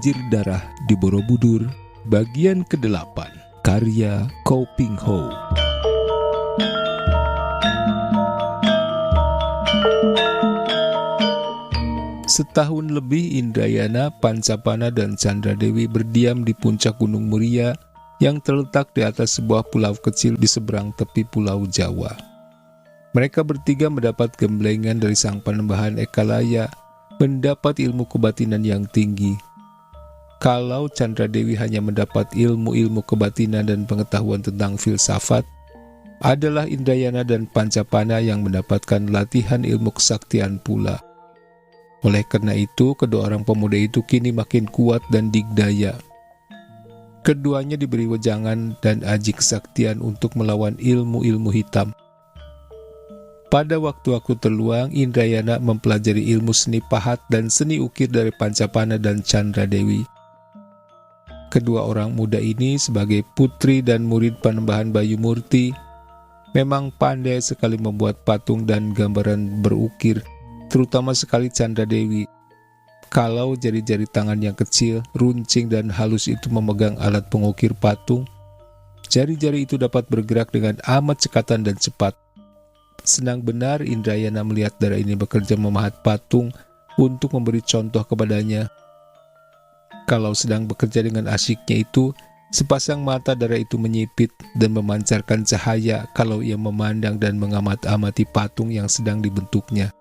Banjir Darah di Borobudur, bagian ke-8, karya Koh Ping Ho. Setahun lebih Indrayana, Pancapana, dan Candradewi berdiam di puncak Gunung Muria yang terletak di atas sebuah pulau kecil di seberang tepi Pulau Jawa. Mereka bertiga mendapat gemblengan dari sang Panembahan Ekalaya, mendapat ilmu kebatinan yang tinggi. Kalau Candradewi hanya mendapat ilmu-ilmu kebatinan dan pengetahuan tentang filsafat, adalah Indrayana dan Pancapana yang mendapatkan latihan ilmu kesaktian pula. Oleh karena itu, kedua orang pemuda itu kini makin kuat dan digdaya. Keduanya diberi wejangan dan aji kesaktian untuk melawan ilmu-ilmu hitam. Pada waktu-waktu terluang, Indrayana mempelajari ilmu seni pahat dan seni ukir dari Pancapana dan Candradewi. Kedua orang muda ini sebagai putri dan murid Panembahan Bayumurti memang pandai sekali membuat patung dan gambaran berukir, terutama sekali Candradewi. Kalau jari-jari tangan yang kecil, runcing dan halus itu memegang alat pengukir patung, jari-jari itu dapat bergerak dengan amat cekatan dan cepat. Senang benar Indrayana melihat dara ini bekerja memahat patung untuk memberi contoh kepadanya. Kalau sedang bekerja dengan asyiknya itu, sepasang mata dara itu menyipit dan memancarkan cahaya kalau ia memandang dan mengamat-amati patung yang sedang dibentuknya.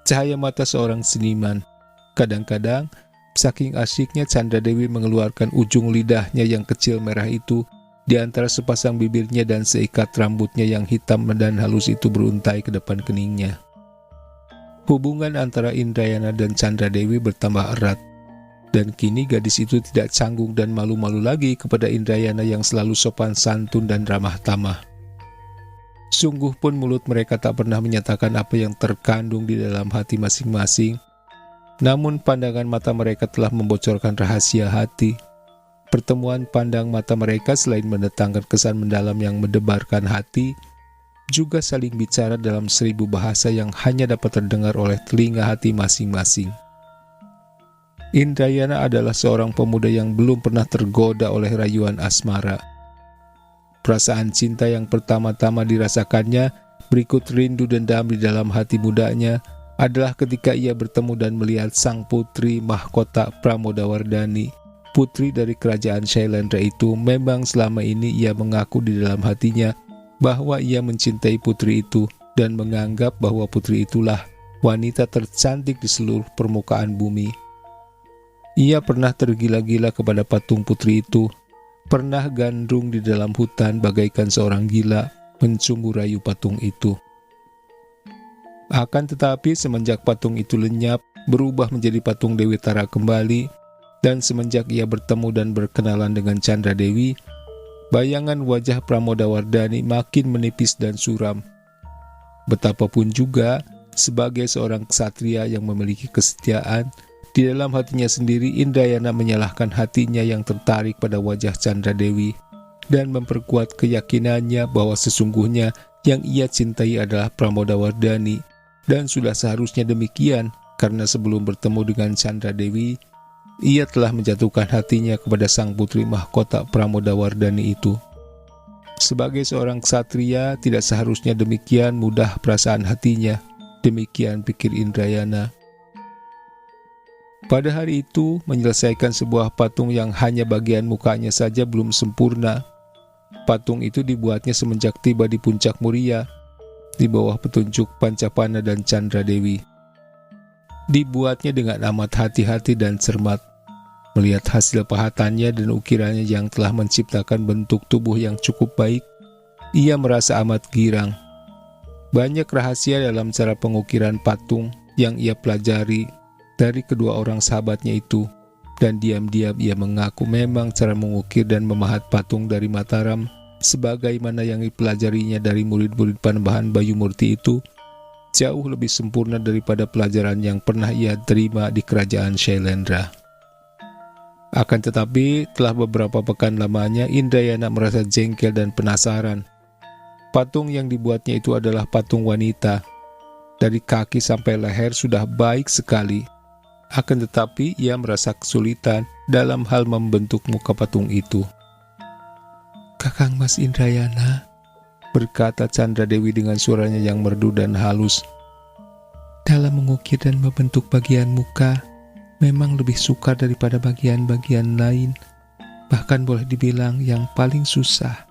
Cahaya mata seorang seniman. Kadang-kadang, saking asyiknya Candradewi mengeluarkan ujung lidahnya yang kecil merah itu di antara sepasang bibirnya dan seikat rambutnya yang hitam dan halus itu beruntai ke depan keningnya. Hubungan antara Indrayana dan Candradewi bertambah erat, dan kini gadis itu tidak canggung dan malu-malu lagi kepada Indrayana yang selalu sopan santun dan ramah tamah. Sungguh pun mulut mereka tak pernah menyatakan apa yang terkandung di dalam hati masing-masing, namun pandangan mata mereka telah membocorkan rahasia hati. Pertemuan pandang mata mereka selain mendatangkan kesan mendalam yang mendebarkan hati, juga saling bicara dalam 1000 bahasa yang hanya dapat terdengar oleh telinga hati masing-masing. Indrayana adalah seorang pemuda yang belum pernah tergoda oleh rayuan asmara. Perasaan cinta yang pertama-tama dirasakannya berikut rindu dendam di dalam hati mudanya adalah ketika ia bertemu dan melihat sang putri mahkota Pramodawardhani. Putri dari kerajaan Shailendra itu memang selama ini ia mengaku di dalam hatinya bahwa ia mencintai putri itu dan menganggap bahwa putri itulah wanita tercantik di seluruh permukaan bumi. Ia pernah tergila-gila kepada patung putri itu, pernah gandrung di dalam hutan bagaikan seorang gila mencumbu rayu patung itu. Akan tetapi semenjak patung itu lenyap, berubah menjadi patung Dewi Tara kembali, dan semenjak ia bertemu dan berkenalan dengan Candradewi, bayangan wajah Pramodawardhani makin menipis dan suram. Betapapun juga, sebagai seorang ksatria yang memiliki kesetiaan, di dalam hatinya sendiri Indrayana menyalahkan hatinya yang tertarik pada wajah Candradewi dan memperkuat keyakinannya bahwa sesungguhnya yang ia cintai adalah Pramodawardhani, dan sudah seharusnya demikian karena sebelum bertemu dengan Candradewi, ia telah menjatuhkan hatinya kepada sang putri mahkota Pramodawardhani itu. Sebagai seorang ksatria, tidak seharusnya demikian mudah perasaan hatinya, demikian pikir Indrayana. Pada hari itu, menyelesaikan sebuah patung yang hanya bagian mukanya saja belum sempurna. Patung itu dibuatnya semenjak tiba di puncak Muria, di bawah petunjuk Pancapana dan Candradewi. Dibuatnya dengan amat hati-hati dan cermat. Melihat hasil pahatannya dan ukirannya yang telah menciptakan bentuk tubuh yang cukup baik, ia merasa amat girang. Banyak rahasia dalam cara pengukiran patung yang ia pelajari dari kedua orang sahabatnya itu, dan diam-diam ia mengaku memang cara mengukir dan memahat patung dari Mataram sebagaimana yang dipelajarinya dari murid-murid Panembahan Bayumurti itu jauh lebih sempurna daripada pelajaran yang pernah ia terima di kerajaan Shailendra. Akan tetapi, telah beberapa pekan lamanya Indrayana merasa jengkel dan penasaran. Patung yang dibuatnya itu adalah patung wanita. Dari kaki sampai leher sudah baik sekali. Akan tetapi ia merasa kesulitan dalam hal membentuk muka patung itu. "Kakang Mas Indrayana," berkata Chandra Dewi dengan suaranya yang merdu dan halus, "dalam mengukir dan membentuk bagian muka memang lebih sukar daripada bagian-bagian lain, bahkan boleh dibilang yang paling susah.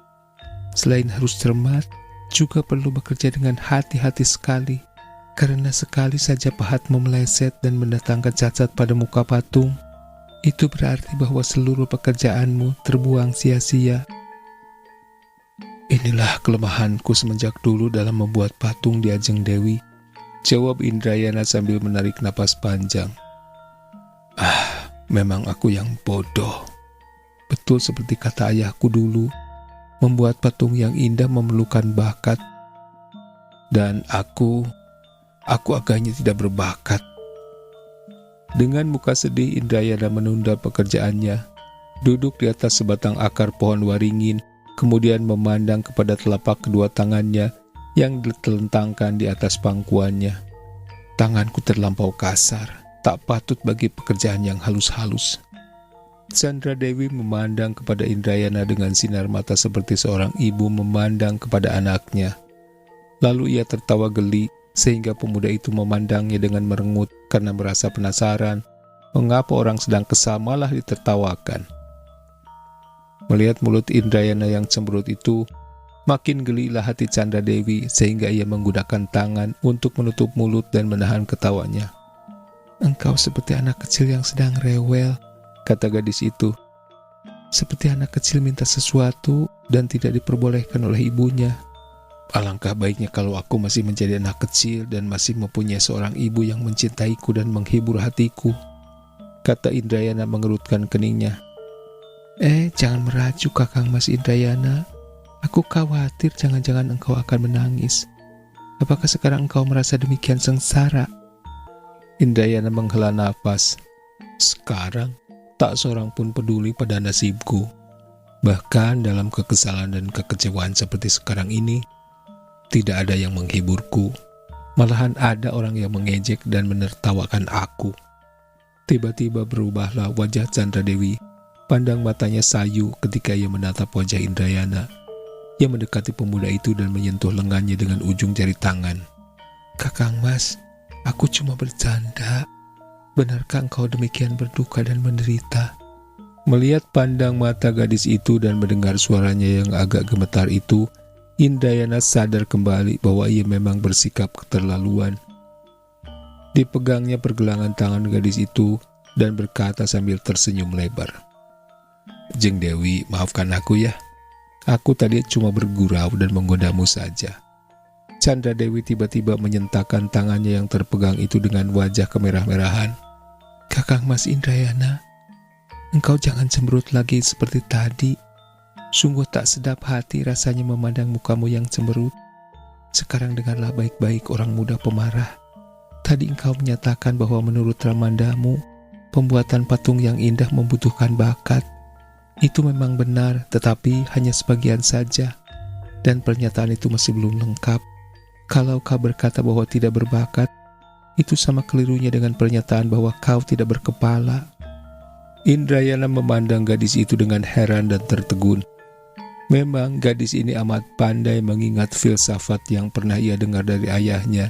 Selain harus cermat, juga perlu bekerja dengan hati-hati sekali, karena sekali saja pahatmu meleset dan mendatangkan cacat pada muka patung, itu berarti bahwa seluruh pekerjaanmu terbuang sia-sia." "Inilah kelemahanku semenjak dulu dalam membuat patung di Ajeng Dewi," jawab Indrayana sambil menarik napas panjang. Memang aku yang bodoh. Betul seperti kata ayahku dulu, membuat patung yang indah memerlukan bakat. Dan aku agaknya tidak berbakat." Dengan muka sedih, Indrayana menunda pekerjaannya, duduk di atas sebatang akar pohon waringin, kemudian memandang kepada telapak kedua tangannya yang ditelentangkan di atas pangkuannya. "Tanganku terlampau kasar, tak patut bagi pekerjaan yang halus-halus." Chandra Dewi memandang kepada Indrayana dengan sinar mata seperti seorang ibu memandang kepada anaknya. Lalu ia tertawa geli, sehingga pemuda itu memandangnya dengan merengut karena merasa penasaran mengapa orang sedang kesal malah ditertawakan. Melihat mulut Indrayana yang cemberut itu, makin gelilah hati Chandra Dewi sehingga ia menggunakan tangan untuk menutup mulut dan menahan ketawanya. "Engkau seperti anak kecil yang sedang rewel," kata gadis itu. "Seperti anak kecil minta sesuatu dan tidak diperbolehkan oleh ibunya. Alangkah baiknya kalau aku masih menjadi anak kecil dan masih mempunyai seorang ibu yang mencintaiku dan menghibur hatiku," kata Indrayana mengerutkan keningnya. Jangan merajuk Kakang Mas Indrayana. Aku khawatir jangan-jangan engkau akan menangis. Apakah sekarang engkau merasa demikian sengsara?" Indrayana menghela nafas. "Sekarang, tak seorang pun peduli pada nasibku. Bahkan dalam kekesalan dan kekecewaan seperti sekarang ini, tidak ada yang menghiburku. Malahan ada orang yang mengejek dan menertawakan aku." Tiba-tiba berubahlah wajah Chandra Dewi. Pandang matanya sayu ketika ia menatap wajah Indrayana. Ia mendekati pemuda itu dan menyentuh lengannya dengan ujung jari tangan. "Kakang Mas, aku cuma bercanda. Benarkah engkau demikian berduka dan menderita?" Melihat pandang mata gadis itu dan mendengar suaranya yang agak gemetar itu, Indrayana sadar kembali bahwa ia memang bersikap keterlaluan. Dipegangnya pergelangan tangan gadis itu dan berkata sambil tersenyum lebar, "Jeng Dewi, maafkan aku ya. Aku tadi cuma bergurau dan menggodamu saja." Chandra Dewi tiba-tiba menyentakkan tangannya yang terpegang itu dengan wajah kemerah-merahan. "Kakang Mas Indrayana, engkau jangan cemberut lagi seperti tadi. Sungguh tak sedap hati rasanya memandang mukamu yang cemberut. Sekarang dengarlah baik-baik orang muda pemarah. Tadi engkau menyatakan bahwa menurut ramandamu, pembuatan patung yang indah membutuhkan bakat. Itu memang benar, tetapi hanya sebagian saja. Dan pernyataan itu masih belum lengkap. Kalau kau berkata bahwa tidak berbakat, itu sama kelirunya dengan pernyataan bahwa kau tidak berkepala." Indrayana memandang gadis itu dengan heran dan tertegun. Memang gadis ini amat pandai mengingat filsafat yang pernah ia dengar dari ayahnya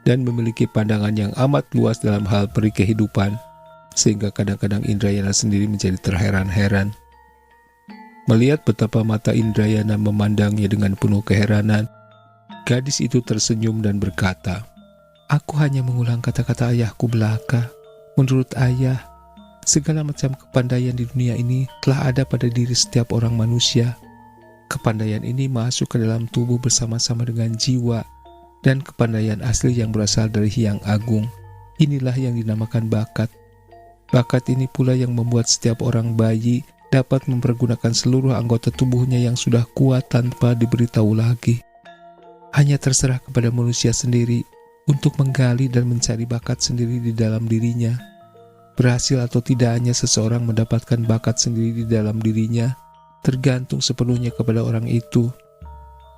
dan memiliki pandangan yang amat luas dalam hal peri kehidupan, sehingga kadang-kadang Indrayana sendiri menjadi terheran-heran. Melihat betapa mata Indrayana memandangnya dengan penuh keheranan, gadis itu tersenyum dan berkata, "Aku hanya mengulang kata-kata ayahku belaka. Menurut ayah, segala macam kepandaian di dunia ini telah ada pada diri setiap orang manusia. Kepandaian ini masuk ke dalam tubuh bersama-sama dengan jiwa, dan kepandaian asli yang berasal dari Hyang Agung. Inilah yang dinamakan bakat. Bakat ini pula yang membuat setiap orang bayi dapat mempergunakan seluruh anggota tubuhnya yang sudah kuat tanpa diberitahu lagi. Hanya terserah kepada manusia sendiri untuk menggali dan mencari bakat sendiri di dalam dirinya. Berhasil atau tidaknya seseorang mendapatkan bakat sendiri di dalam dirinya tergantung sepenuhnya kepada orang itu.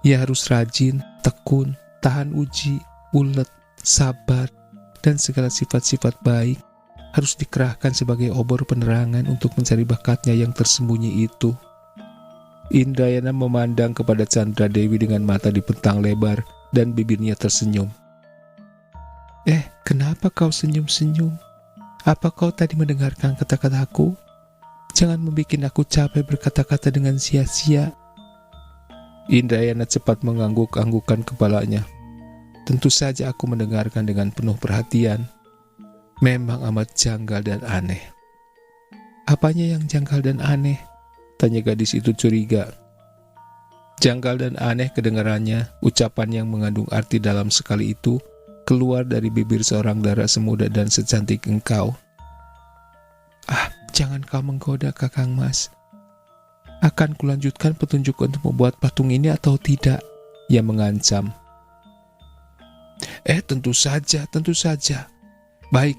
Ia harus rajin, tekun, tahan uji, ulet, sabar, dan segala sifat-sifat baik. harus dikerahkan sebagai obor penerangan untuk mencari bakatnya yang tersembunyi itu. Indrayana memandang kepada Chandra Dewi dengan mata dipentang lebar dan bibirnya tersenyum. Kenapa kau senyum-senyum? Apa kau tadi mendengarkan kata-kataku? Jangan membuat aku capek berkata-kata dengan sia-sia. Indrayana cepat mengangguk-anggukkan kepalanya. Tentu saja aku mendengarkan dengan penuh perhatian. Memang amat janggal dan aneh. Apanya yang janggal dan aneh? Tanya gadis itu curiga. Janggal dan aneh kedengarannya, ucapan yang mengandung arti dalam sekali itu keluar dari bibir seorang dara semuda dan secantik engkau. Jangan kau menggoda, Kakang Mas. Akan kulanjutkan petunjuk untuk membuat patung ini atau tidak? Ia mengancam. Tentu saja. Baik,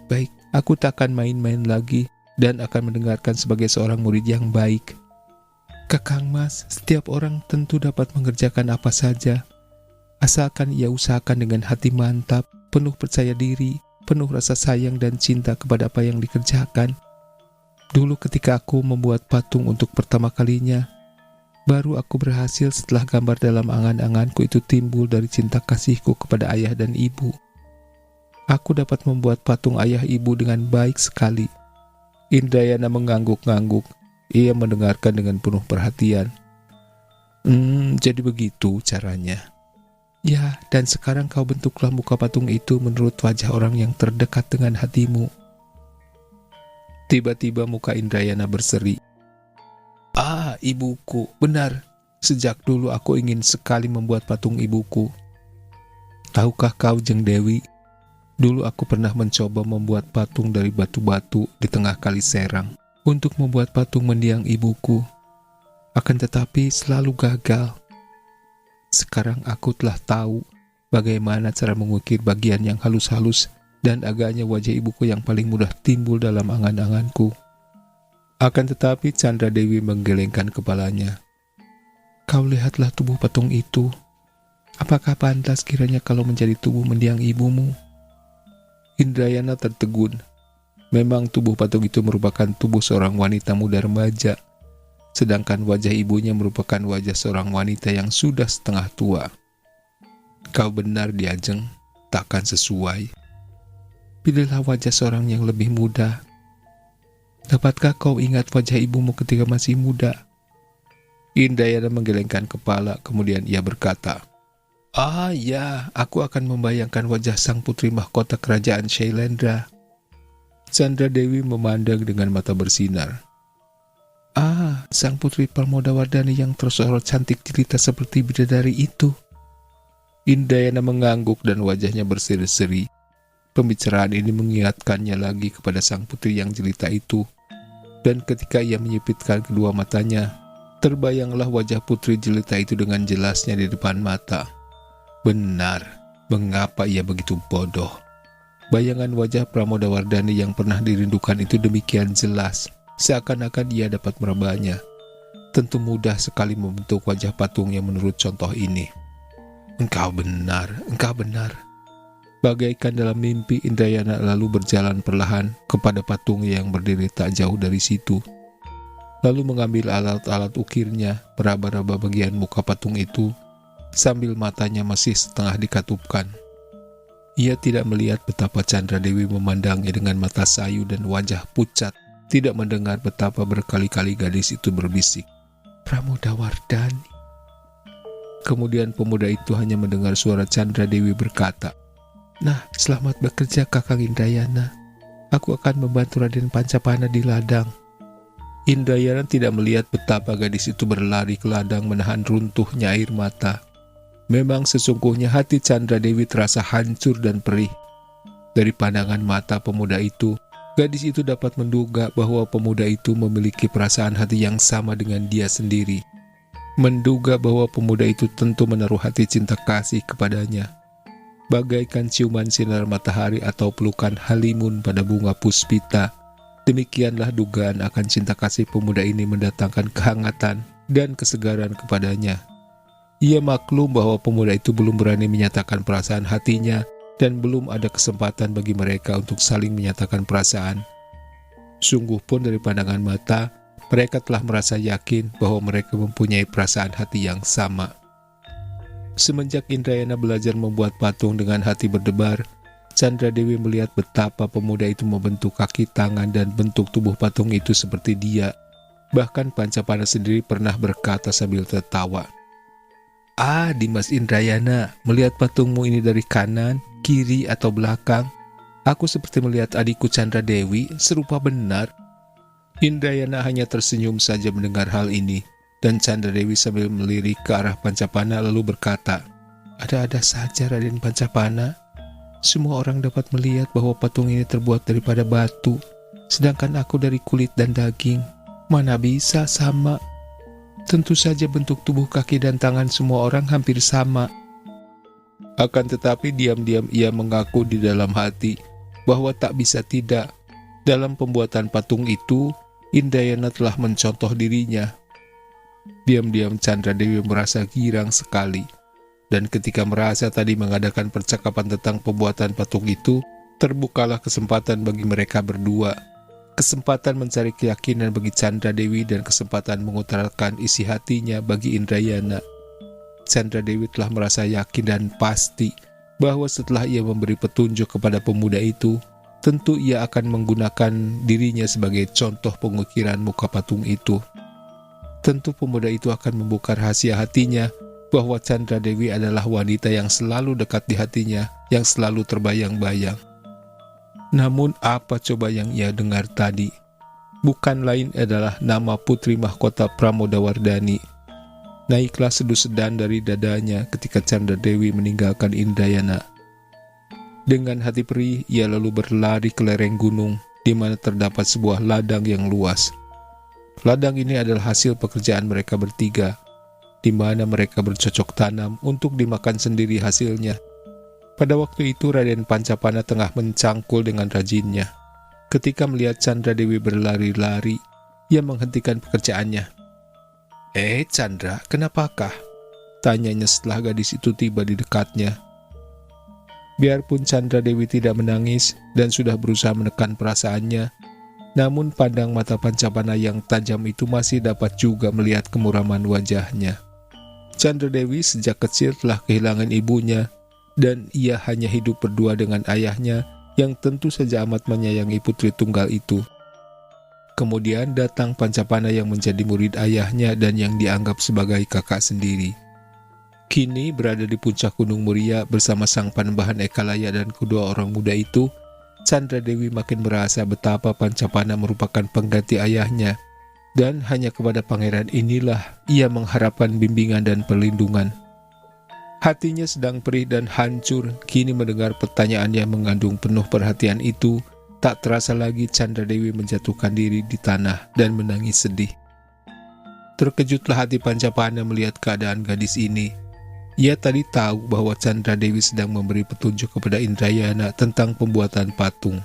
aku takkan main-main lagi dan akan mendengarkan sebagai seorang murid yang baik. Kakang Mas, setiap orang tentu dapat mengerjakan apa saja, asalkan ia usahakan dengan hati mantap, penuh percaya diri, penuh rasa sayang dan cinta kepada apa yang dikerjakan. Dulu ketika aku membuat patung untuk pertama kalinya, baru aku berhasil setelah gambar dalam angan-anganku itu timbul dari cinta kasihku kepada ayah dan ibu. Aku dapat membuat patung ayah ibu dengan baik sekali. Indrayana mengangguk-ngangguk. Ia mendengarkan dengan penuh perhatian. Jadi begitu caranya. Ya, dan sekarang kau bentuklah muka patung itu menurut wajah orang yang terdekat dengan hatimu. Tiba-tiba muka Indrayana berseri. Ibuku, benar. Sejak dulu aku ingin sekali membuat patung ibuku. Tahukah kau, Jeng Dewi, dulu aku pernah mencoba membuat patung dari batu-batu di tengah Kali Serang untuk membuat patung mendiang ibuku. Akan tetapi selalu gagal. Sekarang aku telah tahu bagaimana cara mengukir bagian yang halus-halus dan agaknya wajah ibuku yang paling mudah timbul dalam angan-anganku. Akan tetapi Chandra Dewi menggelengkan kepalanya. Kau lihatlah tubuh patung itu. Apakah pantas kiranya kalau menjadi tubuh mendiang ibumu? Indrayana tertegun. Memang tubuh patung itu merupakan tubuh seorang wanita muda remaja, sedangkan wajah ibunya merupakan wajah seorang wanita yang sudah setengah tua. Kau benar, Diajeng, takkan sesuai. Pilihlah wajah seorang yang lebih muda. Dapatkah kau ingat wajah ibumu ketika masih muda? Indrayana menggelengkan kepala, kemudian ia berkata, Ya, aku akan membayangkan wajah sang putri mahkota kerajaan Shailendra. Chandra Dewi memandang dengan mata bersinar. Sang putri Parmodawardhani yang tersorot cantik jelita seperti bidadari itu. Indrayana mengangguk dan wajahnya berseri-seri. Pembicaraan ini mengingatkannya lagi kepada sang putri yang jelita itu. Dan ketika ia menyipitkan kedua matanya, terbayanglah wajah putri jelita itu dengan jelasnya di depan mata. Benar, mengapa ia begitu bodoh? Bayangan wajah Pramodawardhani yang pernah dirindukan itu demikian jelas, seakan-akan ia dapat merabanya. Tentu mudah sekali membentuk wajah patung yang menurut contoh ini. Engkau benar. Bagaikan dalam mimpi, Indrayana lalu berjalan perlahan kepada patung yang berdiri tak jauh dari situ. Lalu mengambil alat-alat ukirnya, meraba-raba bagian muka patung itu, sambil matanya masih setengah dikatupkan. Ia tidak melihat betapa Chandra Dewi memandangnya dengan mata sayu dan wajah pucat, tidak mendengar betapa berkali-kali gadis itu berbisik, Pramodawardhani. Kemudian pemuda itu hanya mendengar suara Chandra Dewi berkata, Nah, selamat bekerja Kakang Indrayana. Aku akan membantu Raden Pancapana di ladang. Indrayana tidak melihat betapa gadis itu berlari ke ladang menahan runtuhnya air mata. Memang sesungguhnya hati Chandra Dewi terasa hancur dan perih. Dari pandangan mata pemuda itu, gadis itu dapat menduga bahwa pemuda itu memiliki perasaan hati yang sama dengan dia sendiri. Menduga bahwa pemuda itu tentu menaruh hati cinta kasih kepadanya. Bagaikan ciuman sinar matahari atau pelukan halimun pada bunga puspita, demikianlah dugaan akan cinta kasih pemuda ini mendatangkan kehangatan dan kesegaran kepadanya. Ia maklum bahwa pemuda itu belum berani menyatakan perasaan hatinya dan belum ada kesempatan bagi mereka untuk saling menyatakan perasaan Sungguh pun dari pandangan mata, mereka telah merasa yakin bahwa mereka mempunyai perasaan hati yang sama. Semenjak Indrayana belajar membuat patung dengan hati berdebar, Chandra Dewi melihat betapa pemuda itu membentuk kaki, tangan, dan bentuk tubuh patung itu seperti dia. Bahkan Pancapana sendiri pernah berkata sambil tertawa, "Ah, Dimas Indrayana, melihat patungmu ini dari kanan, kiri, atau belakang, aku seperti melihat adikku Chandra Dewi, serupa benar." Indrayana hanya tersenyum saja mendengar hal ini, dan Chandra Dewi sambil melirik ke arah Pancapana lalu berkata, "Ada-ada saja Raden Pancapana. Semua orang dapat melihat bahwa patung ini terbuat daripada batu, sedangkan aku dari kulit dan daging. Mana bisa sama? Tentu saja bentuk tubuh, kaki, dan tangan semua orang hampir sama." Akan tetapi diam-diam ia mengaku di dalam hati bahwa tak bisa tidak. Dalam pembuatan patung itu, Indrayana telah mencontoh dirinya. Diam-diam Chandra Dewi merasa girang sekali. Dan ketika merasa tadi mengadakan percakapan tentang pembuatan patung itu, terbukalah kesempatan bagi mereka berdua. Kesempatan mencari keyakinan bagi Chandra Dewi dan kesempatan mengutarakan isi hatinya bagi Indrayana. Chandra Dewi telah merasa yakin dan pasti bahwa setelah ia memberi petunjuk kepada pemuda itu, tentu ia akan menggunakan dirinya sebagai contoh pengukiran muka patung itu. Tentu pemuda itu akan membuka rahasia hatinya bahwa Chandra Dewi adalah wanita yang selalu dekat di hatinya, yang selalu terbayang-bayang. Namun apa coba yang ia dengar tadi? Bukan lain adalah nama putri mahkota Pramodawardhani. Naiklah sedu-sedan dari dadanya ketika Chandra Dewi meninggalkan Indrayana. Dengan hati perih, ia lalu berlari ke lereng gunung, di mana terdapat sebuah ladang yang luas. Ladang ini adalah hasil pekerjaan mereka bertiga, di mana mereka bercocok tanam untuk dimakan sendiri hasilnya. Pada waktu itu Raden Pancapana tengah mencangkul dengan rajinnya. Ketika melihat Chandra Dewi berlari-lari, ia menghentikan pekerjaannya. Chandra, kenapakah?" tanyanya setelah gadis itu tiba di dekatnya. Biarpun Chandra Dewi tidak menangis dan sudah berusaha menekan perasaannya, namun pandang mata Pancapana yang tajam itu masih dapat juga melihat kemuraman wajahnya. Chandra Dewi sejak kecil telah kehilangan ibunya, dan ia hanya hidup berdua dengan ayahnya yang tentu saja amat menyayangi putri tunggal itu. Kemudian datang Pancapana yang menjadi murid ayahnya dan yang dianggap sebagai kakak sendiri. Kini berada di puncak Gunung Muria bersama sang Panembahan Ekalaya dan kedua orang muda itu, Chandra Dewi makin merasa betapa Pancapana merupakan pengganti ayahnya, dan hanya kepada pangeran inilah ia mengharapkan bimbingan dan perlindungan. Hatinya sedang perih dan hancur, kini mendengar pertanyaan yang mengandung penuh perhatian itu, tak terasa lagi Chandra Dewi menjatuhkan diri di tanah dan menangis sedih. Terkejutlah hati Pancapana melihat keadaan gadis ini. Ia tadi tahu bahwa Chandra Dewi sedang memberi petunjuk kepada Indrayana tentang pembuatan patung.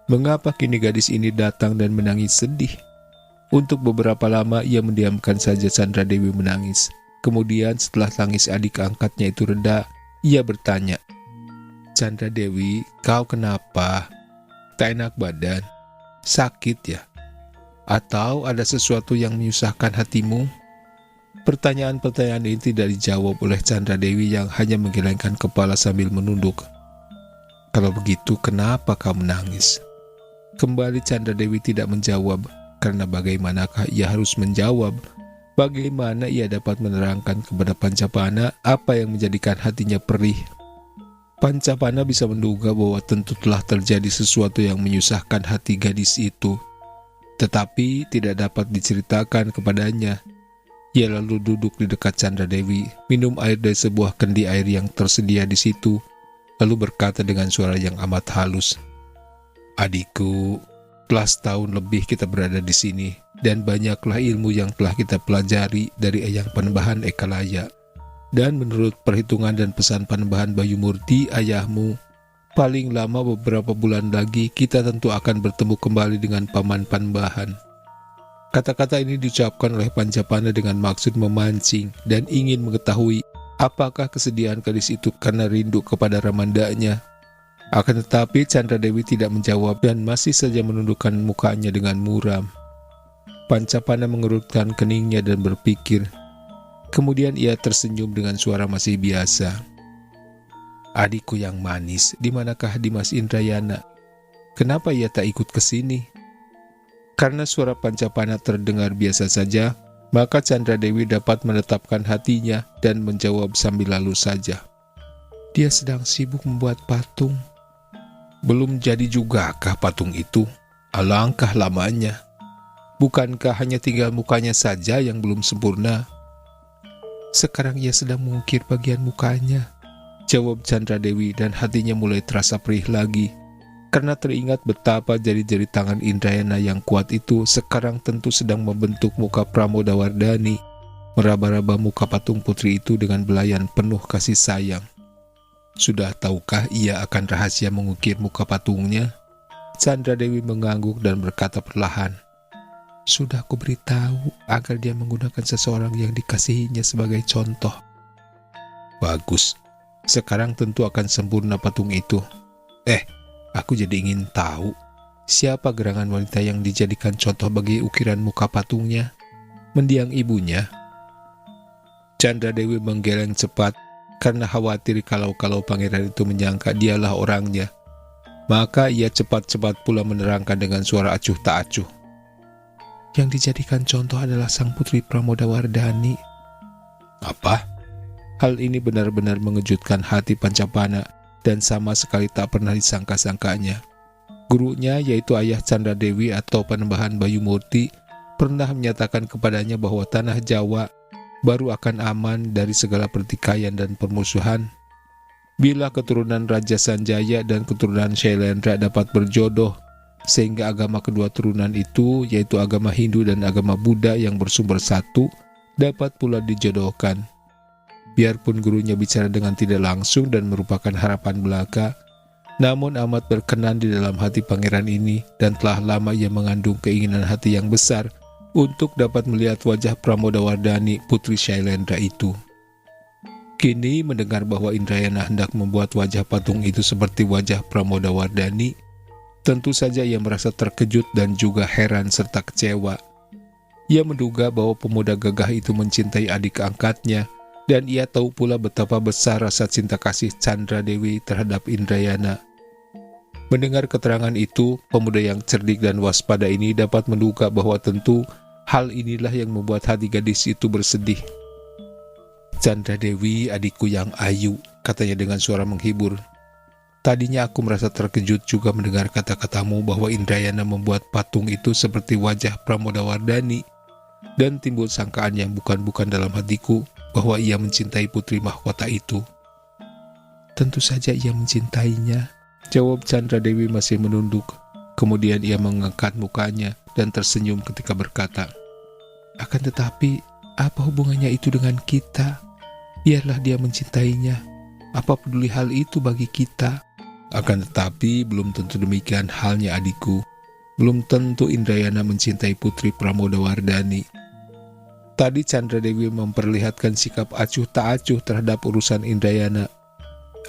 Mengapa kini gadis ini datang dan menangis sedih? Untuk beberapa lama ia mendiamkan saja Chandra Dewi menangis. Kemudian setelah tangis adik angkatnya itu reda, ia bertanya, "Chandra Dewi, kau kenapa? Tak enak badan? Sakit ya? Atau ada sesuatu yang menyusahkan hatimu?" Pertanyaan-pertanyaan ini tidak dijawab oleh Chandra Dewi yang hanya menggelengkan kepala sambil menunduk. "Kalau begitu, kenapa kau menangis?" Kembali Chandra Dewi tidak menjawab, karena bagaimanakah ia harus menjawab? Bagaimana ia dapat menerangkan kepada Pancapana apa yang menjadikan hatinya perih? Pancapana bisa menduga bahwa tentu telah terjadi sesuatu yang menyusahkan hati gadis itu, tetapi tidak dapat diceritakan kepadanya. Ia lalu duduk di dekat Chandra Dewi, minum air dari sebuah kendi air yang tersedia di situ, lalu berkata dengan suara yang amat halus, "Adikku, telah setahun lebih kita berada di sini, dan banyaklah ilmu yang telah kita pelajari dari Eyang Panembahan Ekalaya. Dan menurut perhitungan dan pesan Panembahan Bayumurti, ayahmu, paling lama beberapa bulan lagi kita tentu akan bertemu kembali dengan Paman Panembahan." Kata-kata ini diucapkan oleh Pancapana dengan maksud memancing dan ingin mengetahui apakah kesedihan gadis itu karena rindu kepada ramandanya. Akan tetapi Chandra Dewi tidak menjawab dan masih saja menundukkan mukanya dengan muram. Pancapana mengerutkan keningnya dan berpikir. Kemudian ia tersenyum dengan suara masih biasa. Adikku yang manis, di manakah Dimas Indrayana? Kenapa ia tak ikut ke sini? Karena suara Pancapana terdengar biasa saja, maka Chandra Dewi dapat menetapkan hatinya dan menjawab sambil lalu saja. Dia sedang sibuk membuat patung. Belum jadi jugakah patung itu? Alangkah lamanya. Bukankah hanya tinggal mukanya saja yang belum sempurna? Sekarang ia sedang mengukir bagian mukanya, jawab Chandra Dewi, dan hatinya mulai terasa perih lagi. Karena teringat betapa jari-jari tangan Indrayana yang kuat itu sekarang tentu sedang membentuk muka Pramodawardhani, meraba-raba muka patung putri itu dengan belayan penuh kasih sayang. Sudah tahukah ia akan rahasia mengukir muka patungnya? Chandra Dewi mengangguk dan berkata perlahan, sudah aku beritahu agar dia menggunakan seseorang yang dikasihinya sebagai contoh. Bagus, sekarang tentu akan sempurna patung itu. Aku jadi ingin tahu, siapa gerangan wanita yang dijadikan contoh bagi ukiran muka patungnya? Mendiang ibunya? Chandra Dewi menggeleng cepat, karena khawatir kalau pangeran itu menyangka dialah orangnya. Maka ia cepat-cepat pula menerangkan dengan suara acuh tak acuh. Yang dijadikan contoh adalah sang putri Pramodawardhani. Apa? Hal ini benar-benar mengejutkan hati Pancapana dan sama sekali tak pernah disangka-sangkanya. Gurunya, yaitu ayah Chandra Dewi atau Panembahan Bayu Murti, pernah menyatakan kepadanya bahwa tanah Jawa baru akan aman dari segala pertikaian dan permusuhan bila keturunan Raja Sanjaya dan keturunan Shailendra dapat berjodoh, sehingga agama kedua turunan itu, yaitu agama Hindu dan agama Buddha yang bersumber satu, dapat pula dijodohkan. Biarpun gurunya bicara dengan tidak langsung dan merupakan harapan belaka, namun amat berkenan di dalam hati pangeran ini, dan telah lama ia mengandung keinginan hati yang besar untuk dapat melihat wajah Pramodawardhani, putri Shailendra itu. Kini mendengar bahwa Indrayana hendak membuat wajah patung itu seperti wajah Pramodawardhani, tentu saja ia merasa terkejut dan juga heran serta kecewa. Ia menduga bahwa pemuda gagah itu mencintai adik angkatnya, dan ia tahu pula betapa besar rasa cinta kasih Chandra Dewi terhadap Indrayana. Mendengar keterangan itu, pemuda yang cerdik dan waspada ini dapat menduga bahwa tentu hal inilah yang membuat hati gadis itu bersedih. Chandra Dewi, adikku yang ayu, katanya dengan suara menghibur. Tadinya aku merasa terkejut juga mendengar kata-katamu bahwa Indrayana membuat patung itu seperti wajah Pramodawardhani, dan timbul sangkaan yang bukan-bukan dalam hatiku bahwa ia mencintai putri mahkota itu. Tentu saja ia mencintainya, jawab Chandra Dewi masih menunduk. Kemudian ia mengangkat mukanya dan tersenyum ketika berkata, akan tetapi, apa hubungannya itu dengan kita? Biarlah dia mencintainya. Apa peduli hal itu bagi kita? Akan tetapi, belum tentu demikian halnya adikku. Belum tentu Indrayana mencintai putri Pramodawardhani. Tadi Chandra Dewi memperlihatkan sikap acuh tak acuh terhadap urusan Indrayana.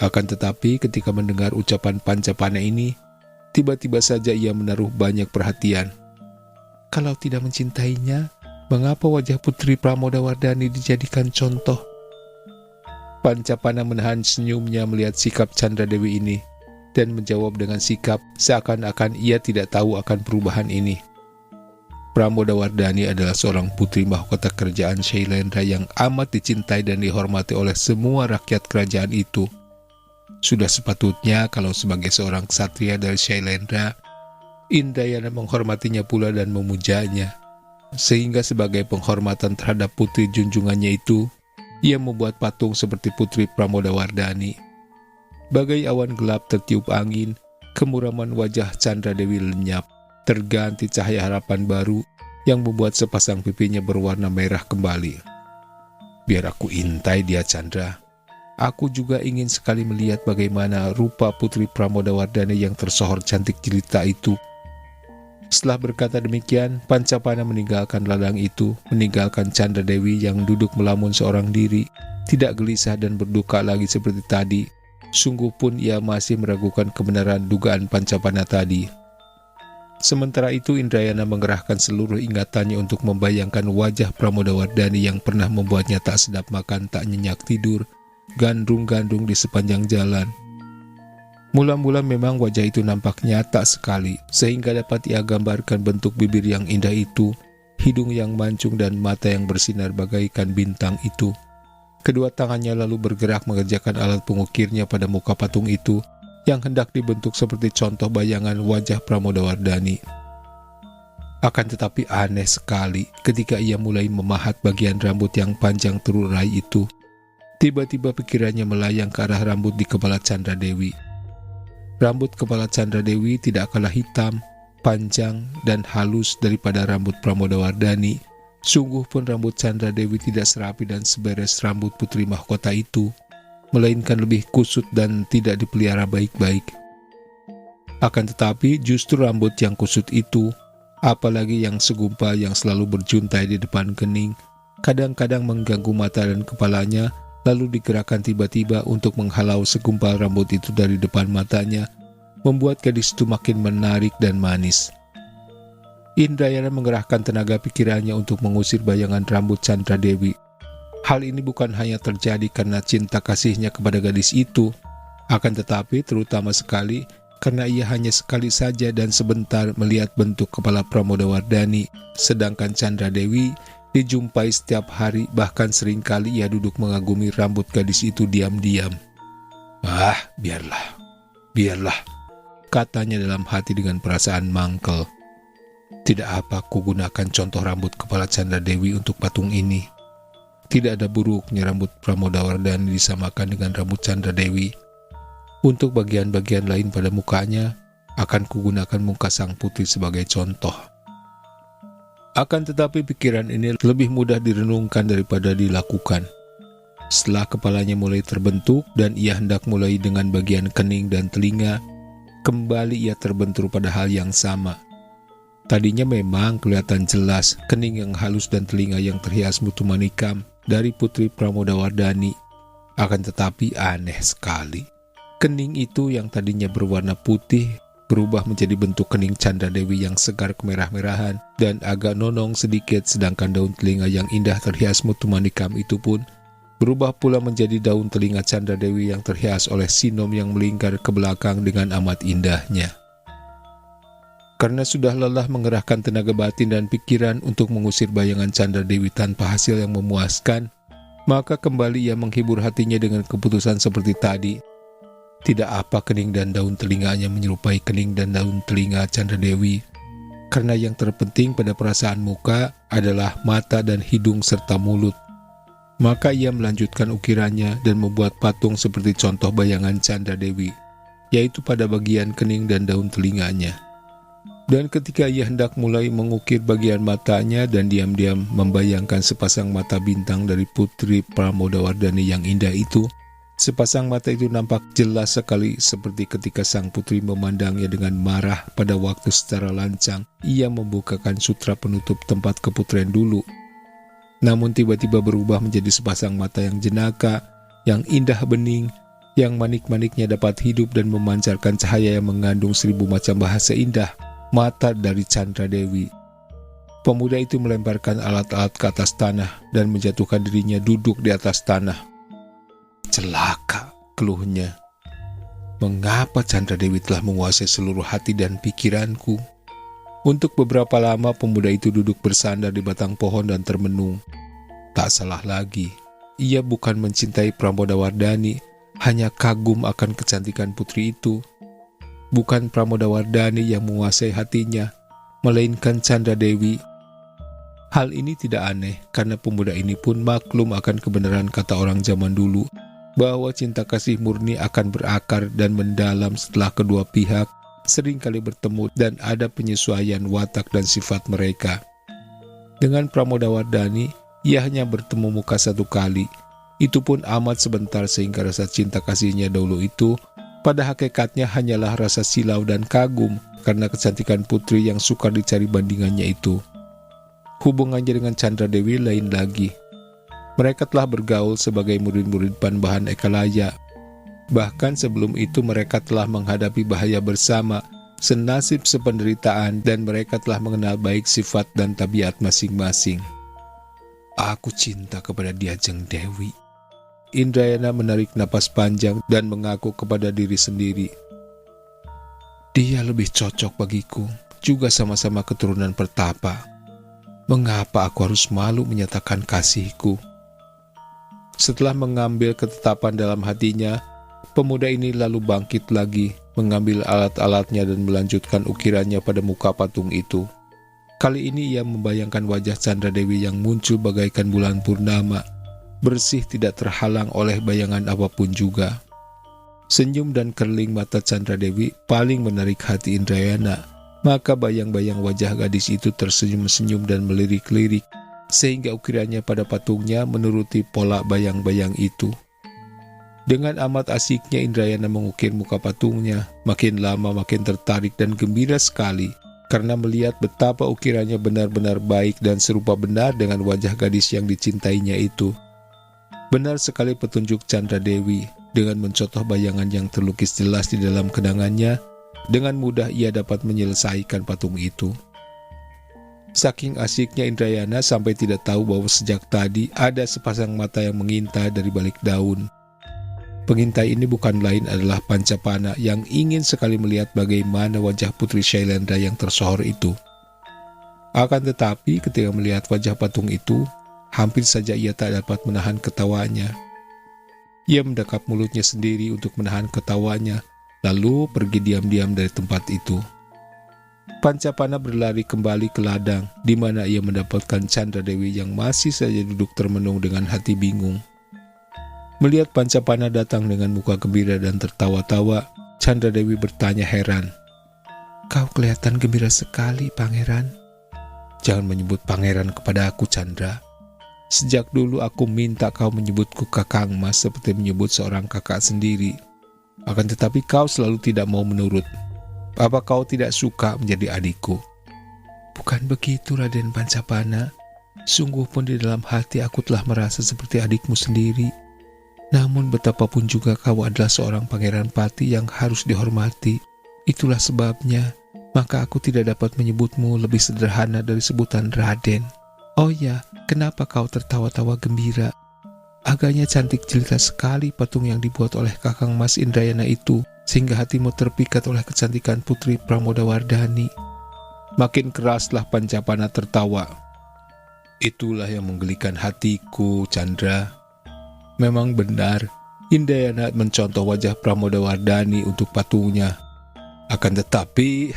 Akan tetapi, ketika mendengar ucapan Pancapana ini, tiba-tiba saja ia menaruh banyak perhatian. Kalau tidak mencintainya, mengapa wajah putri Pramodawardhani dijadikan contoh? Pancapana menahan senyumnya melihat sikap Chandra Dewi ini, dan menjawab dengan sikap seakan-akan ia tidak tahu akan perubahan ini. Pramodawardhani adalah seorang putri mahkota kerajaan Shailendra yang amat dicintai dan dihormati oleh semua rakyat kerajaan itu. Sudah sepatutnya kalau sebagai seorang ksatria dari Shailendra, Indrayana menghormatinya pula dan memujanya. Sehingga sebagai penghormatan terhadap putri junjungannya itu, ia membuat patung seperti putri Pramodawardhani. Bagai awan gelap tertiup angin, kemuraman wajah Chandra Dewi lenyap, terganti cahaya harapan baru yang membuat sepasang pipinya berwarna merah kembali. Biar aku intai dia, Chandra. Aku juga ingin sekali melihat bagaimana rupa putri Pramodawardhani yang tersohor cantik jelita itu. Setelah berkata demikian, Pancapana meninggalkan ladang itu, meninggalkan Chandra Dewi yang duduk melamun seorang diri, tidak gelisah dan berduka lagi seperti tadi, Sungguh pun ia masih meragukan kebenaran dugaan Pancapana tadi. Sementara itu Indrayana mengerahkan seluruh ingatannya untuk membayangkan wajah Pramodawardhani yang pernah membuatnya tak sedap makan, tak nyenyak tidur, gandrung-gandrung di sepanjang jalan. Mula-mula memang wajah itu nampak nyata sekali, sehingga dapat ia gambarkan bentuk bibir yang indah itu, hidung yang mancung dan mata yang bersinar bagaikan bintang itu. Kedua tangannya lalu bergerak mengerjakan alat pengukirnya pada muka patung itu, yang hendak dibentuk seperti contoh bayangan wajah Pramodawardhani. Akan tetapi aneh sekali ketika ia mulai memahat bagian rambut yang panjang terurai itu. Tiba-tiba pikirannya melayang ke arah rambut di kepala Chandra Dewi. Rambut kepala Chandra Dewi tidak kalah hitam, panjang, dan halus daripada rambut Pramodawardhani. Sungguh pun rambut Chandra Dewi tidak serapi dan seberes rambut putri mahkota itu, melainkan lebih kusut dan tidak dipelihara baik-baik. Akan tetapi justru rambut yang kusut itu, apalagi yang segumpal yang selalu berjuntai di depan kening, kadang-kadang mengganggu mata dan kepalanya, lalu digerakkan tiba-tiba untuk menghalau segumpal rambut itu dari depan matanya, membuat gadis itu makin menarik dan manis. Indrayana mengerahkan tenaga pikirannya untuk mengusir bayangan rambut Chandra Dewi. Hal ini bukan hanya terjadi karena cinta kasihnya kepada gadis itu, akan tetapi terutama sekali karena ia hanya sekali saja dan sebentar melihat bentuk kepala Pramodawardhani, sedangkan Chandra Dewi dijumpai setiap hari, bahkan seringkali ia duduk mengagumi rambut gadis itu diam-diam. Biarlah, katanya dalam hati dengan perasaan mangkel. Tidak apa ku gunakan contoh rambut kepala Chandra Dewi untuk patung ini. Tidak ada buruknya rambut Pramodawardhani disamakan dengan rambut Chandra Dewi. Untuk bagian-bagian lain pada mukanya, akan kugunakan muka sang putri sebagai contoh. Akan tetapi pikiran ini lebih mudah direnungkan daripada dilakukan. Setelah kepalanya mulai terbentuk dan ia hendak mulai dengan bagian kening dan telinga, kembali ia terbentur pada hal yang sama. Tadinya memang kelihatan jelas kening yang halus dan telinga yang terhias mutu manikam dari putri Pramodawardhani. Akan tetapi aneh sekali. Kening itu yang tadinya berwarna putih berubah menjadi bentuk kening Chandra Dewi yang segar kemerah-merahan dan agak nonong sedikit, sedangkan daun telinga yang indah terhias mutu manikam itu pun berubah pula menjadi daun telinga Chandra Dewi yang terhias oleh sinom yang melingkar ke belakang dengan amat indahnya. Karena sudah lelah mengerahkan tenaga batin dan pikiran untuk mengusir bayangan Chandra Dewi tanpa hasil yang memuaskan, maka kembali ia menghibur hatinya dengan keputusan seperti tadi. Tidak apa kening dan daun telinganya menyerupai kening dan daun telinga Chandra Dewi, karena yang terpenting pada perasaan muka adalah mata dan hidung serta mulut. Maka ia melanjutkan ukirannya dan membuat patung seperti contoh bayangan Chandra Dewi, yaitu pada bagian kening dan daun telinganya. Dan ketika ia hendak mulai mengukir bagian matanya dan diam-diam membayangkan sepasang mata bintang dari putri Pramodawardhani yang indah itu, sepasang mata itu nampak jelas sekali seperti ketika sang putri memandangnya dengan marah pada waktu secara lancang ia membukakan sutra penutup tempat keputrian dulu. Namun tiba-tiba berubah menjadi sepasang mata yang jenaka, yang indah bening, yang manik-maniknya dapat hidup dan memancarkan cahaya yang mengandung 1000 macam bahasa indah. Mata dari Chandra Dewi. Pemuda itu melemparkan alat-alat ke atas tanah dan menjatuhkan dirinya duduk di atas tanah. Celaka, keluhnya. Mengapa Chandra Dewi telah menguasai seluruh hati dan pikiranku? Untuk beberapa lama pemuda itu duduk bersandar di batang pohon dan termenung. Tak salah lagi, ia bukan mencintai Pramodawardhani, hanya kagum akan kecantikan putri itu. Bukan Pramodawardhani yang menguasai hatinya, melainkan Chandra Dewi. Hal ini tidak aneh karena pemuda ini pun maklum akan kebenaran kata orang zaman dulu, bahwa cinta kasih murni akan berakar dan mendalam setelah kedua pihak seringkali bertemu dan ada penyesuaian watak dan sifat mereka. Dengan Pramodawardhani, ia hanya bertemu muka satu kali, itu pun amat sebentar sehingga rasa cinta kasihnya dahulu itu pada hakikatnya hanyalah rasa silau dan kagum karena kecantikan putri yang sukar dicari bandingannya itu. Hubungannya dengan Chandra Dewi lain lagi. Mereka telah bergaul sebagai murid-murid Panbahan Ekalaya. Bahkan sebelum itu mereka telah menghadapi bahaya bersama, senasib sependeritaan, dan mereka telah mengenal baik sifat dan tabiat masing-masing. Aku cinta kepada Diajeng Dewi. Indrayana menarik napas panjang dan mengaku kepada diri sendiri. Dia lebih cocok bagiku, juga sama-sama keturunan Pertapa. Mengapa aku harus malu menyatakan kasihku? Setelah mengambil ketetapan dalam hatinya, pemuda ini lalu bangkit lagi, mengambil alat-alatnya dan melanjutkan ukirannya pada muka patung itu. Kali ini ia membayangkan wajah Chandra Dewi yang muncul bagaikan bulan purnama, bersih tidak terhalang oleh bayangan apapun juga. Senyum dan kerling mata Chandra Dewi paling menarik hati Indrayana, maka bayang-bayang wajah gadis itu tersenyum-senyum dan melirik-lirik, sehingga ukirannya pada patungnya menuruti pola bayang-bayang itu. Dengan amat asiknya Indrayana mengukir muka patungnya, makin lama makin tertarik dan gembira sekali, karena melihat betapa ukirannya benar-benar baik dan serupa benar dengan wajah gadis yang dicintainya itu. Benar sekali petunjuk Chandra Dewi, dengan mencontoh bayangan yang terlukis jelas di dalam kenangannya, dengan mudah ia dapat menyelesaikan patung itu. Saking asiknya Indrayana sampai tidak tahu bahwa sejak tadi ada sepasang mata yang mengintai dari balik daun. Pengintai ini bukan lain adalah Pancapana yang ingin sekali melihat bagaimana wajah Putri Shailendra yang tersohor itu. Akan tetapi ketika melihat wajah patung itu, hampir saja ia tak dapat menahan ketawanya. Ia mendekap mulutnya sendiri untuk menahan ketawanya, lalu pergi diam-diam dari tempat itu. Pancapana berlari kembali ke ladang, di mana ia mendapatkan Chandra Dewi yang masih saja duduk termenung dengan hati bingung. Melihat Pancapana datang dengan muka gembira dan tertawa-tawa, Chandra Dewi bertanya heran. Kau kelihatan gembira sekali, Pangeran. Jangan menyebut Pangeran kepada aku, Chandra. Sejak dulu aku minta kau menyebutku Kakang Mas seperti menyebut seorang kakak sendiri. Akan tetapi kau selalu tidak mau menurut. Apa kau tidak suka menjadi adikku? Bukan begitu, Raden Pancapana. Sungguh pun di dalam hati aku telah merasa seperti adikmu sendiri. Namun betapapun juga kau adalah seorang pangeran pati yang harus dihormati. Itulah sebabnya, maka aku tidak dapat menyebutmu lebih sederhana dari sebutan Raden. Oh ya, kenapa kau tertawa-tawa gembira? Agaknya cantik jelita sekali patung yang dibuat oleh Kakang Mas Indrayana itu, sehingga hatimu terpikat oleh kecantikan Putri Pramodawardhani. Makin keraslah Pancapana tertawa. Itulah yang menggelikan hatiku, Chandra. Memang benar, Indrayana mencontoh wajah Pramodawardhani untuk patungnya. Akan tetapi...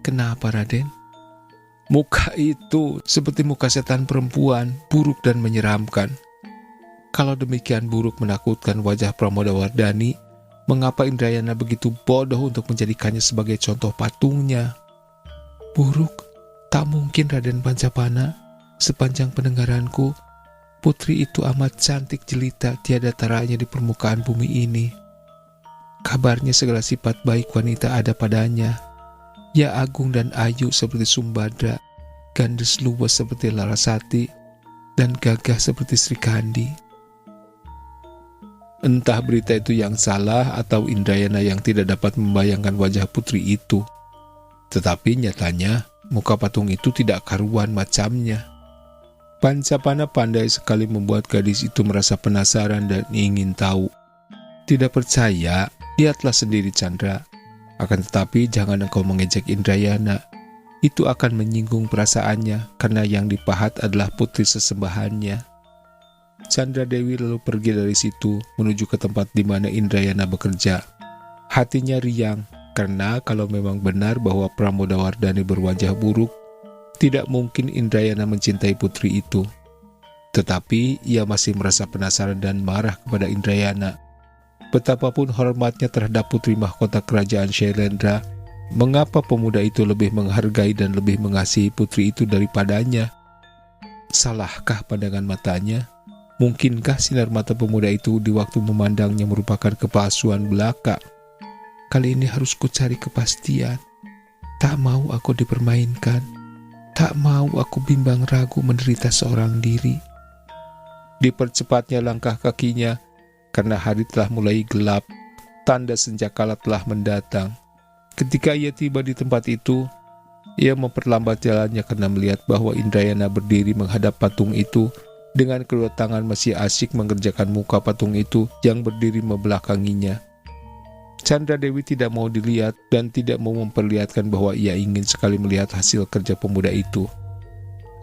kenapa, Raden? Muka itu seperti muka setan perempuan, buruk dan menyeramkan. Kalau demikian buruk menakutkan wajah Pramodawardhani, mengapa Indrayana begitu bodoh untuk menjadikannya sebagai contoh patungnya? Buruk? Tak mungkin, Raden Pancapana. Sepanjang pendengaranku, putri itu amat cantik jelita, tiada taranya di permukaan bumi ini. Kabarnya segala sifat baik wanita ada padanya. Ia agung dan ayu seperti Sumbadra, gandes luwes seperti Larasati, dan gagah seperti Sri Kandi. Entah berita itu yang salah atau Indrayana yang tidak dapat membayangkan wajah putri itu. Tetapi nyatanya, muka patung itu tidak karuan macamnya. Pancapana pandai sekali membuat gadis itu merasa penasaran dan ingin tahu. Tidak percaya, lihatlah sendiri, Chandra. Akan tetapi jangan engkau mengejek Indrayana. Itu akan menyinggung perasaannya, karena yang dipahat adalah putri sesembahannya. Chandra Dewi lalu pergi dari situ, menuju ke tempat di mana Indrayana bekerja. Hatinya riang, karena kalau memang benar bahwa Pramodawardhani berwajah buruk, tidak mungkin Indrayana mencintai putri itu. Tetapi ia masih merasa penasaran dan marah kepada Indrayana. Betapapun hormatnya terhadap putri mahkota kerajaan Shailendra, mengapa pemuda itu lebih menghargai dan lebih mengasihi putri itu daripadanya? Salahkah pandangan matanya? Mungkinkah sinar mata pemuda itu di waktu memandangnya merupakan kepalsuan belaka? Kali ini harus kucari kepastian. Tak mau aku dipermainkan. Tak mau aku bimbang ragu menderita seorang diri. Dipercepatnya langkah kakinya, karena hari telah mulai gelap, tanda senjakala telah mendatang. Ketika ia tiba di tempat itu, ia memperlambat jalannya karena melihat bahwa Indrayana berdiri menghadap patung itu dengan kedua tangan masih asyik mengerjakan muka patung itu yang berdiri membelakanginya. Chandra Dewi tidak mau dilihat dan tidak mau memperlihatkan bahwa ia ingin sekali melihat hasil kerja pemuda itu.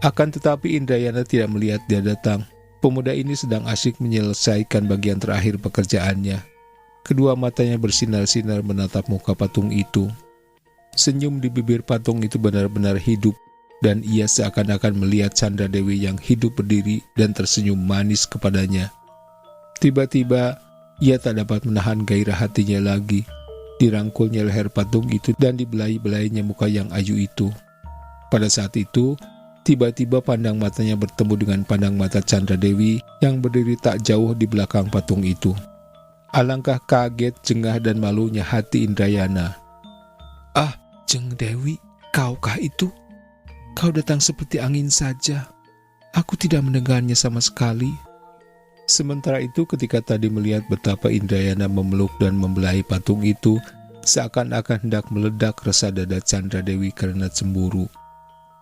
Akan tetapi Indrayana tidak melihat dia datang. Pemuda ini sedang asyik menyelesaikan bagian terakhir pekerjaannya. Kedua matanya bersinar-sinar menatap muka patung itu. Senyum di bibir patung itu benar-benar hidup, dan ia seakan-akan melihat Chandra Dewi yang hidup berdiri dan tersenyum manis kepadanya. Tiba-tiba, ia tak dapat menahan gairah hatinya lagi. Dirangkulnya leher patung itu dan dibelai-belainya muka yang ayu itu. Pada saat itu, tiba-tiba pandang matanya bertemu dengan pandang mata Chandra Dewi yang berdiri tak jauh di belakang patung itu. Alangkah kaget, jengah, dan malunya hati Indrayana. "Ah, Jeng Dewi, kaukah itu? Kau datang seperti angin saja. Aku tidak mendengarnya sama sekali." Sementara itu, ketika tadi melihat betapa Indrayana memeluk dan membelahi patung itu, seakan-akan hendak meledak rasa dada Chandra Dewi karena cemburu.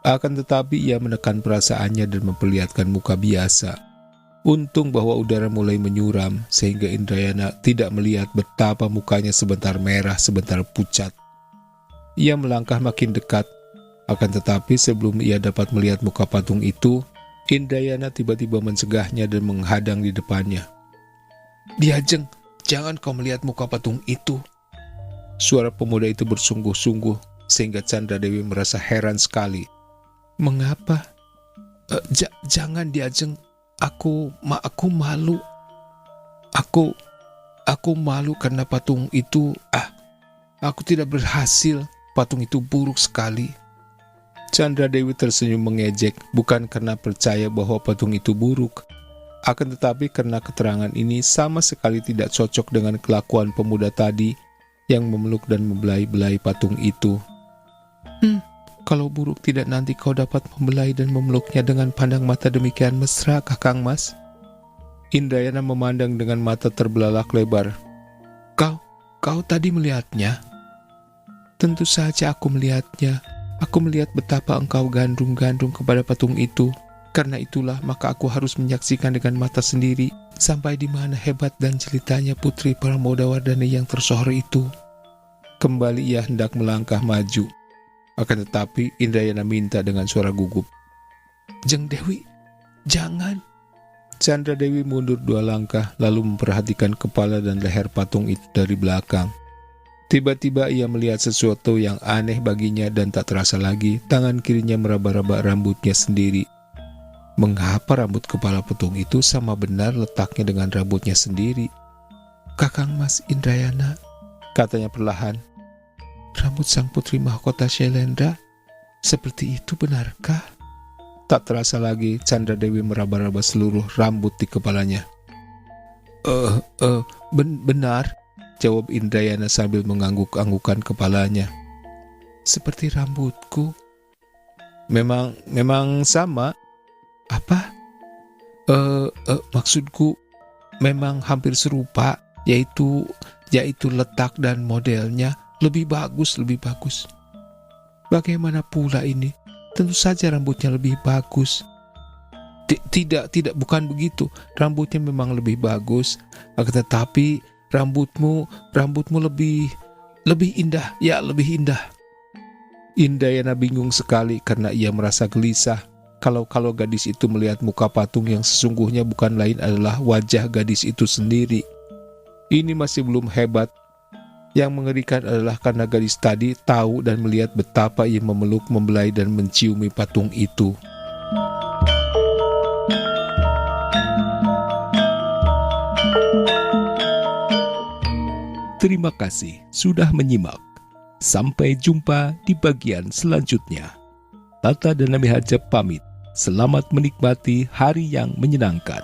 Akan tetapi ia menekan perasaannya dan memperlihatkan muka biasa. Untung bahwa udara mulai menyuram, sehingga Indrayana tidak melihat betapa mukanya sebentar merah, sebentar pucat. Ia melangkah makin dekat. Akan tetapi sebelum ia dapat melihat muka patung itu, Indrayana tiba-tiba mencegahnya dan menghadang di depannya. "Diajeng, jangan kau melihat muka patung itu." Suara pemuda itu bersungguh-sungguh, sehingga Chandra Dewi merasa heran sekali. "Mengapa?" Jangan Diajeng, aku malu. Aku malu karena patung itu, aku tidak berhasil. Patung itu buruk sekali." Chandra Dewi tersenyum mengejek, bukan karena percaya bahwa patung itu buruk, akan tetapi karena keterangan ini sama sekali tidak cocok dengan kelakuan pemuda tadi yang memeluk dan membelai-belai patung itu. Kalau buruk tidak nanti kau dapat membelai dan memeluknya dengan pandang mata demikian mesra, Kakang Mas?" Indrayana memandang dengan mata terbelalak lebar. Kau tadi melihatnya?" "Tentu saja aku melihatnya. Aku melihat betapa engkau gandrung-gandrung kepada patung itu. Karena itulah maka aku harus menyaksikan dengan mata sendiri sampai di mana hebat dan jelitanya Putri Pramodawardhani yang tersohor itu." Kembali ia hendak melangkah maju. Akan tetapi Indrayana minta dengan suara gugup, "Jeng Dewi, jangan." Chandra Dewi mundur 2 langkah lalu memperhatikan kepala dan leher patung itu dari belakang. Tiba-tiba ia melihat sesuatu yang aneh baginya dan tak terasa lagi tangan kirinya meraba-raba rambutnya sendiri. Mengapa rambut kepala patung itu sama benar letaknya dengan rambutnya sendiri? "Kakang Mas Indrayana," katanya perlahan, "rambut sang putri mahkota Shailendra seperti itu benarkah?" Tak terasa lagi Chandra Dewi meraba-raba seluruh rambut di kepalanya. Benar," jawab Indrayana sambil mengangguk-anggukan kepalanya. "Seperti rambutku." Memang sama." "Apa?" Maksudku memang hampir serupa, yaitu letak dan modelnya lebih bagus. "Bagaimana pula ini? Tentu saja rambutnya lebih bagus." Tidak, bukan begitu. Rambutnya memang lebih bagus, akan tetapi rambutmu lebih indah, lebih indah. Indrayana bingung sekali karena ia merasa gelisah. Kalau gadis itu melihat muka patung yang sesungguhnya bukan lain adalah wajah gadis itu sendiri. Ini masih belum hebat. Yang mengerikan adalah karena gadis tadi tahu dan melihat betapa ia memeluk, membelai, dan menciumi patung itu. Terima kasih sudah menyimak. Sampai jumpa di bagian selanjutnya. Tata dan Nami Hajab pamit. Selamat menikmati hari yang menyenangkan.